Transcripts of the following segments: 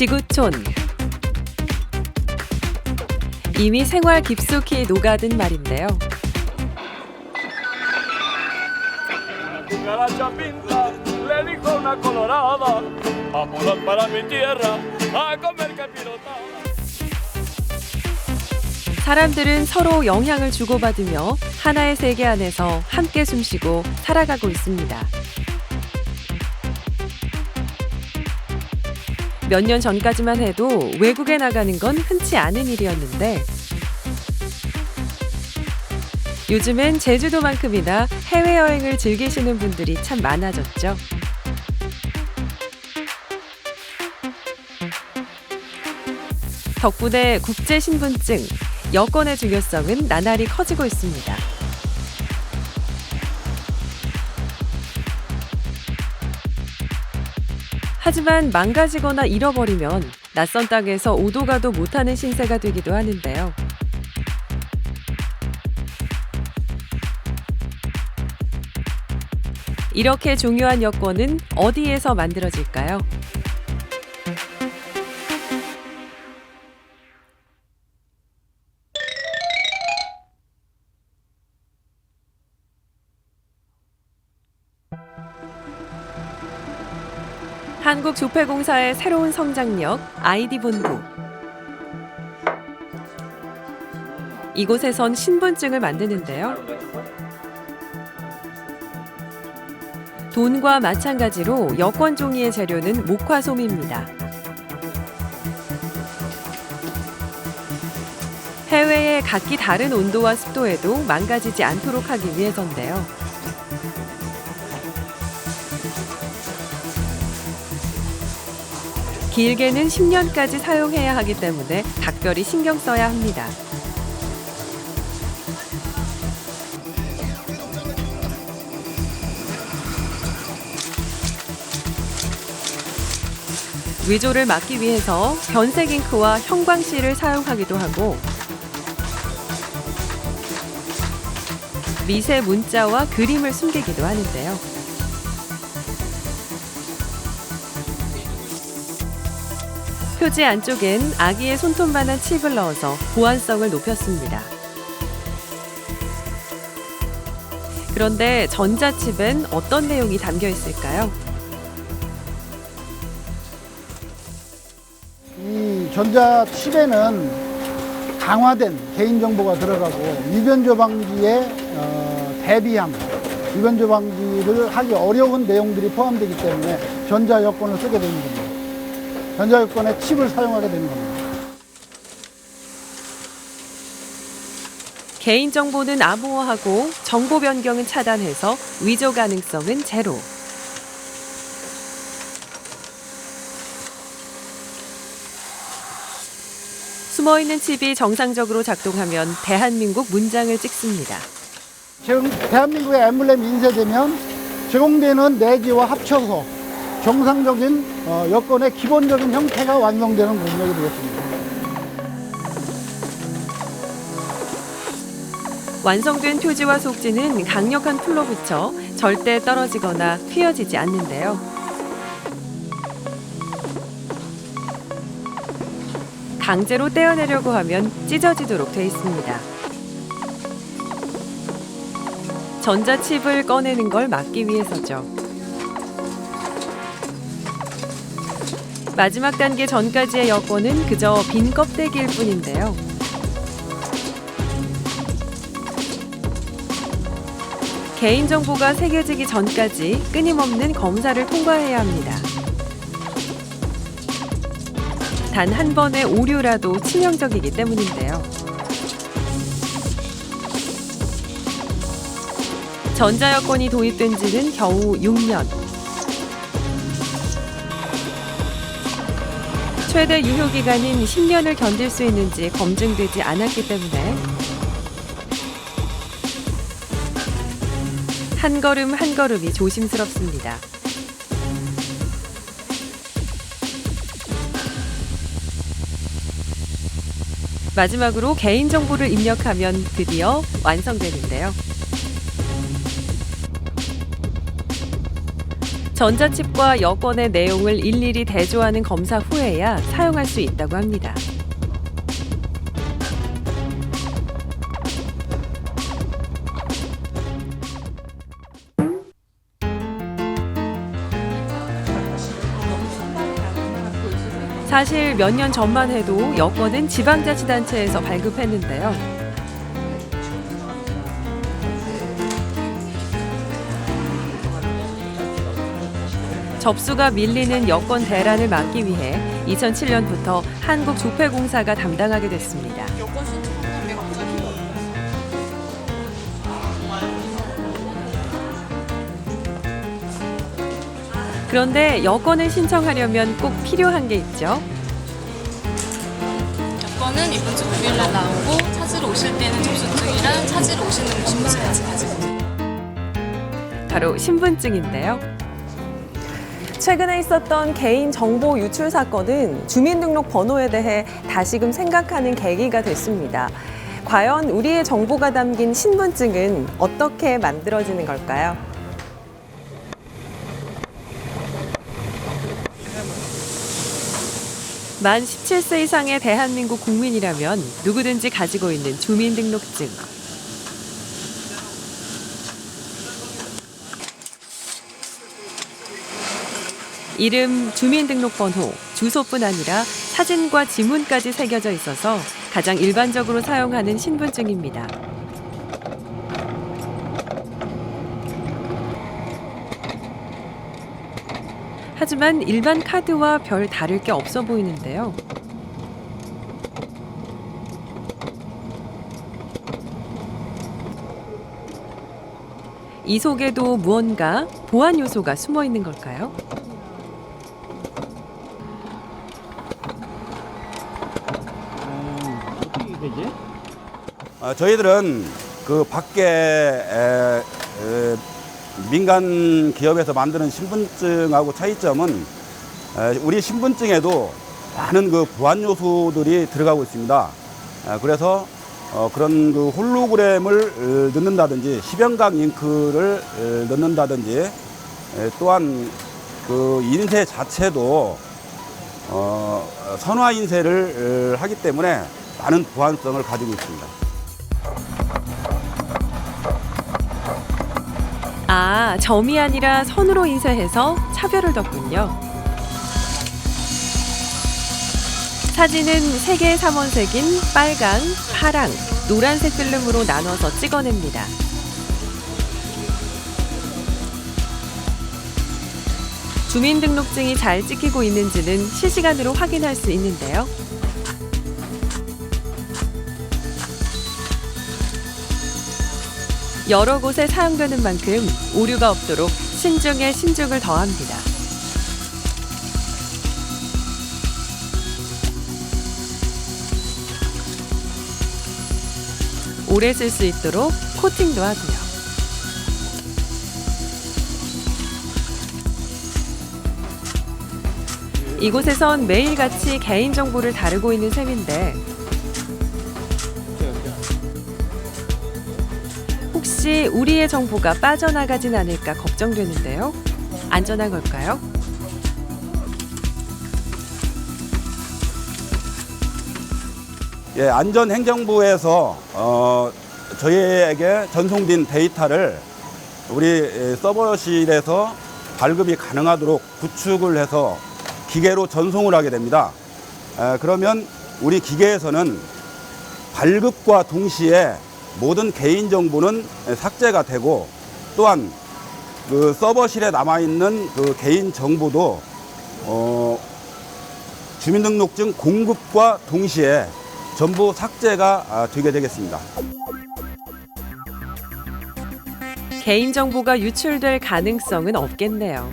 지구촌. 이미 생활 깊숙이 녹아든 말인데요. Cucaracha pinta, le dijo una colorada, vámonos para mi tierra a comer capirotada. 사람들은 서로 영향을 주고받으며 하나의 세계 안에서 함께 숨쉬고 살아가고 있습니다. 몇 년 전까지만 해도 외국에 나가는 건 흔치 않은 일이었는데 요즘엔 제주도만큼이나 해외여행을 즐기시는 분들이 참 많아졌죠. 덕분에 국제신분증, 여권의 중요성은 나날이 커지고 있습니다. 하지만 망가지거나 잃어버리면 낯선 땅에서 오도 가도 못하는 신세가 되기도 하는데요. 이렇게 중요한 여권은 어디에서 만들어질까요? 한국조폐공사의 새로운 성장력 아이디본부. 이곳에선 신분증을 만드는데요. 돈과 마찬가지로 여권 종이의 재료는 목화솜입니다. 해외의 각기 다른 온도와 습도에도 망가지지 않도록 하기 위해서인데요. 길게는 10년까지 사용해야 하기 때문에 각별히 신경 써야 합니다. 위조를 막기 위해서 변색 잉크와 형광실을 사용하기도 하고 미세 문자와 그림을 숨기기도 하는데요. 표지 안쪽엔 아기의 손톱만한 칩을 넣어서 보안성을 높였습니다. 그런데 전자칩엔 어떤 내용이 담겨 있을까요? 이 전자칩에는 강화된 개인정보가 들어가고 위변조 방지에 대비함, 위변조 방지를 하기 어려운 내용들이 포함되기 때문에 전자여권을 쓰게 되는 겁니다. 전자여권에 칩을 사용하게 되는 겁니다. 개인정보는 암호화하고 정보 변경은 차단해서 위조 가능성은 제로. 숨어있는 칩이 정상적으로 작동하면 대한민국 문장을 찍습니다. 지금 대한민국의 엠블렘이 인쇄되면 제공되는 내지와 합쳐서 정상적인 여권의 기본적인 형태가 완성되는 공력이 되겠습니다. 완성된 표지와 속지는 강력한 풀로 붙여 절대 떨어지거나 휘어지지 않는데요. 강제로 떼어내려고 하면 찢어지도록 돼 있습니다. 전자칩을 꺼내는 걸 막기 위해서죠. 마지막 단계 전까지의 여권은 그저 빈 껍데기일 뿐인데요. 개인정보가 새겨지기 전까지 끊임없는 검사를 통과해야 합니다. 단 한 번의 오류라도 치명적이기 때문인데요. 전자여권이 도입된 지는 겨우 6년. 최대 유효기간인 10년을 견딜 수 있는지 검증되지 않았기 때문에 한 걸음 한 걸음이 조심스럽습니다. 마지막으로 개인정보를 입력하면 드디어 완성되는데요. 전자칩과 여권의 내용을 일일이 대조하는 검사 후에야 사용할 수 있다고 합니다. 사실 몇 년 전만 해도 여권은 지방자치단체에서 발급했는데요. 접수가 밀리는 여권 대란을 막기 위해 2007년부터 한국조폐공사가 담당하게 됐습니다. 그런데 여권을 신청하려면 꼭 필요한 게 있죠. 여권은 이번 주 목요일날 나오고 찾으러 오실 때는 접수증이랑 찾으러 오시는 신분증 같이 가지고 바로 신분증인데요. 최근에 있었던 개인정보 유출 사건은 주민등록번호에 대해 다시금 생각하는 계기가 됐습니다. 과연 우리의 정보가 담긴 신분증은 어떻게 만들어지는 걸까요? 만 17세 이상의 대한민국 국민이라면 누구든지 가지고 있는 주민등록증. 이름, 주민등록번호, 주소뿐 아니라 사진과 지문까지 새겨져 있어서 가장 일반적으로 사용하는 신분증입니다. 하지만 일반 카드와 별 다를 게 없어 보이는데요. 이 속에도 무언가 보안 요소가 숨어 있는 걸까요? 저희들은 그 밖에 민간 기업에서 만드는 신분증하고 차이점은 우리 신분증에도 많은 그 보안 요소들이 들어가고 있습니다. 그래서 그런 그 홀로그램을 넣는다든지 시병각 잉크를 넣는다든지 또한 그 인쇄 자체도 선화 인쇄를 하기 때문에 많은 보안성을 가지고 있습니다. 아, 점이 아니라 선으로 인쇄해서 차별을 뒀군요. 사진은 3개의 삼원색인 빨강, 파랑, 노란색 필름으로 나눠서 찍어냅니다. 주민등록증이 잘 찍히고 있는지는 실시간으로 확인할 수 있는데요. 여러 곳에 사용되는 만큼 오류가 없도록 신중에 신중을 더합니다. 오래 쓸 수 있도록 코팅도 하고요. 이곳에선 매일같이 개인정보를 다루고 있는 셈인데 혹시 우리의 정보가 빠져나가진 않을까 걱정되는데요. 안전한 걸까요? 예, 안전행정부에서 저희에게 전송된 데이터를 우리 서버실에서 발급이 가능하도록 구축을 해서 기계로 전송을 하게 됩니다. 그러면 우리 기계에서는 발급과 동시에 모든 개인정보는 삭제가 되고 또한 그 서버실에 남아있는 그 개인정보도 주민등록증 공급과 동시에 전부 삭제가 되게 되겠습니다. 개인정보가 유출될 가능성은 없겠네요.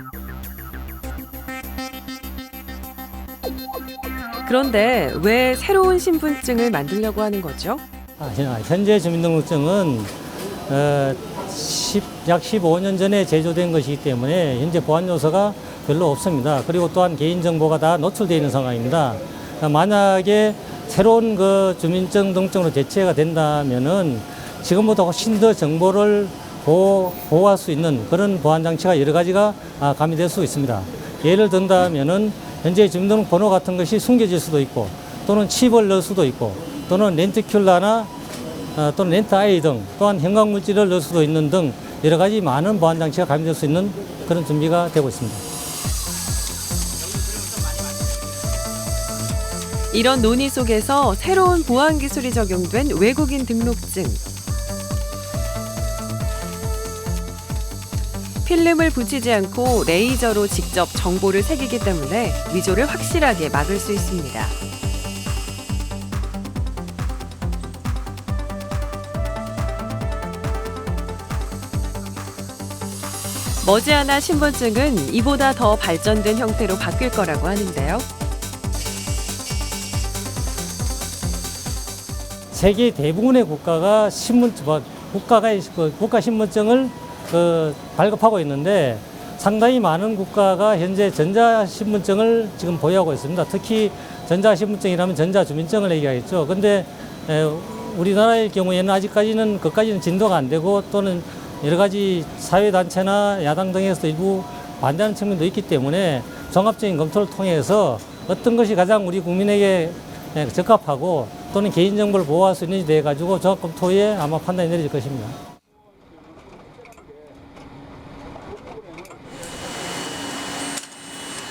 그런데 왜 새로운 신분증을 만들려고 하는 거죠? 현재 주민등록증은 약 15년 전에 제조된 것이기 때문에 현재 보안 요소가 별로 없습니다. 그리고 또한 개인정보가 다 노출되어 있는 상황입니다. 만약에 새로운 그 주민등록증으로 대체가 된다면은 지금보다 훨씬 더 정보를 보호할 수 있는 그런 보안 장치가 여러 가지가 가미될 수 있습니다. 예를 든다면은 현재 주민등록번호 같은 것이 숨겨질 수도 있고, 또는 칩을 넣을 수도 있고, 또는 렌트큘라나 또는 렌트 아이 등 또한 형광물질을 넣을 수도 있는 등 여러 가지 많은 보안 장치가 가미될 수 있는 그런 준비가 되고 있습니다. 이런 논의 속에서 새로운 보안 기술이 적용된 외국인 등록증. 필름을 붙이지 않고 레이저로 직접 정보를 새기기 때문에 위조를 확실하게 막을 수 있습니다. 머지않아 신분증은 이보다 더 발전된 형태로 바뀔 거라고 하는데요. 세계 대부분의 국가 신분증을 발급하고 있는데, 상당히 많은 국가가 현재 전자신분증을 지금 보유하고 있습니다. 특히 전자신분증이라면 전자주민증을 얘기하겠죠. 근데 우리나라의 경우에는 아직까지는 그까지는 진도가 안 되고, 또는 여러 가지 사회단체나 야당 등에서 일부 반대하는 측면도 있기 때문에 종합적인 검토를 통해서 어떤 것이 가장 우리 국민에게 적합하고 또는 개인정보를 보호할 수 있는지 대해 가지고 종합검토에 아마 판단이 내려질 것입니다.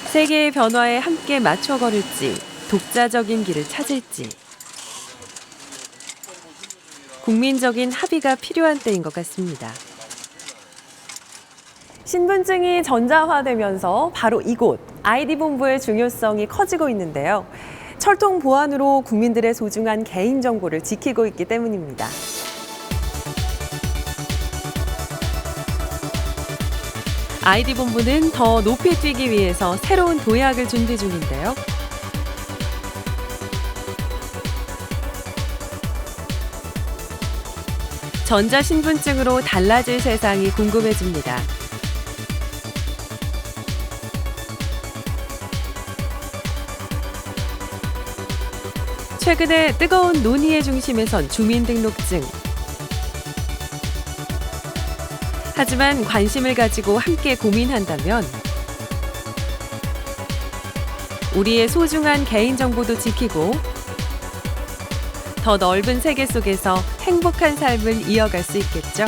세계의 변화에 함께 맞춰 걸을지, 독자적인 길을 찾을지. 국민적인 합의가 필요한 때인 것 같습니다. 신분증이 전자화되면서 바로 이곳 아이디본부의 중요성이 커지고 있는데요. 철통 보안으로 국민들의 소중한 개인정보를 지키고 있기 때문입니다. 아이디본부는 더 높이 뛰기 위해서 새로운 도약을 준비 중인데요. 전자신분증으로 달라질 세상이 궁금해집니다. 최근에 뜨거운 논의의 중심에 선 주민등록증. 하지만 관심을 가지고 함께 고민한다면 우리의 소중한 개인정보도 지키고 더 넓은 세계 속에서 행복한 삶을 이어갈 수 있겠죠.